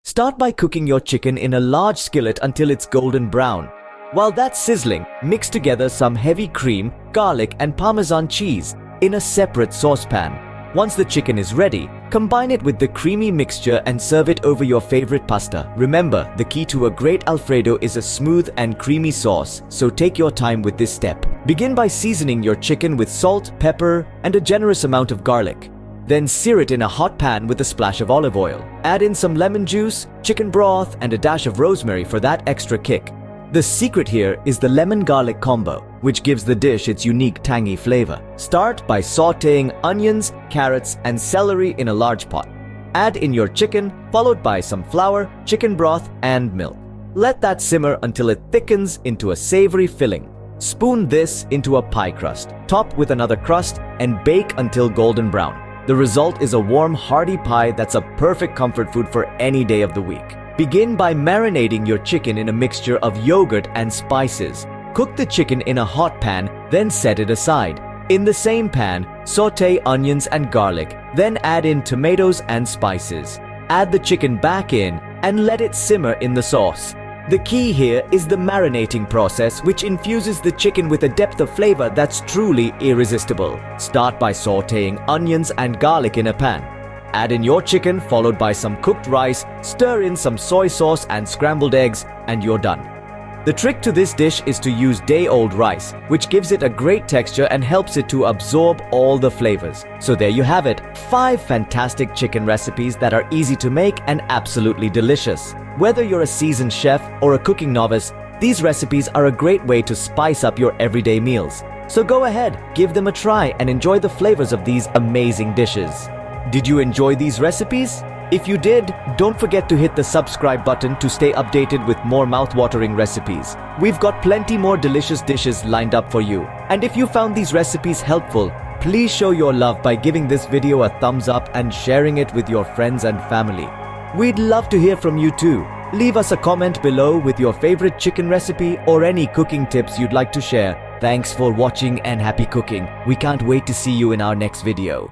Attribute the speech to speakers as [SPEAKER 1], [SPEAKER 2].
[SPEAKER 1] Start by cooking your chicken in a large skillet until it's golden brown. While that's sizzling, mix together some heavy cream, garlic and Parmesan cheese in a separate saucepan. Once the chicken is ready, combine it with the creamy mixture and serve it over your favorite pasta. Remember, the key to a great Alfredo is a smooth and creamy sauce, so take your time with this step. Begin by seasoning your chicken with salt, pepper, and a generous amount of garlic. Then sear it in a hot pan with a splash of olive oil. Add in some lemon juice, chicken broth, and a dash of rosemary for that extra kick. The secret here is the lemon-garlic combo, which gives the dish its unique tangy flavor. Start by sautéing onions, carrots, and celery in a large pot. Add in your chicken, followed by some flour, chicken broth, and milk. Let that simmer until it thickens into a savory filling. Spoon this into a pie crust, top with another crust, and bake until golden brown. The result is a warm, hearty pie that's a perfect comfort food for any day of the week. Begin by marinating your chicken in a mixture of yogurt and spices. Cook the chicken in a hot pan, then set it aside. In the same pan, sauté onions and garlic, then add in tomatoes and spices. Add the chicken back in and let it simmer in the sauce. The key here is the marinating process, which infuses the chicken with a depth of flavor that's truly irresistible. Start by sautéing onions and garlic in a pan. Add in your chicken, followed by some cooked rice, stir in some soy sauce and scrambled eggs, and you're done. The trick to this dish is to use day-old rice, which gives it a great texture and helps it to absorb all the flavors. So there you have it, 5 fantastic chicken recipes that are easy to make and absolutely delicious. Whether you're a seasoned chef or a cooking novice, these recipes are a great way to spice up your everyday meals. So go ahead, give them a try and enjoy the flavors of these amazing dishes. Did you enjoy these recipes? If you did, don't forget to hit the subscribe button to stay updated with more mouth-watering recipes. We've got plenty more delicious dishes lined up for you. And if you found these recipes helpful, please show your love by giving this video a thumbs up and sharing it with your friends and family. We'd love to hear from you too. Leave us a comment below with your favorite chicken recipe or any cooking tips you'd like to share. Thanks for watching and happy cooking. We can't wait to see you in our next video.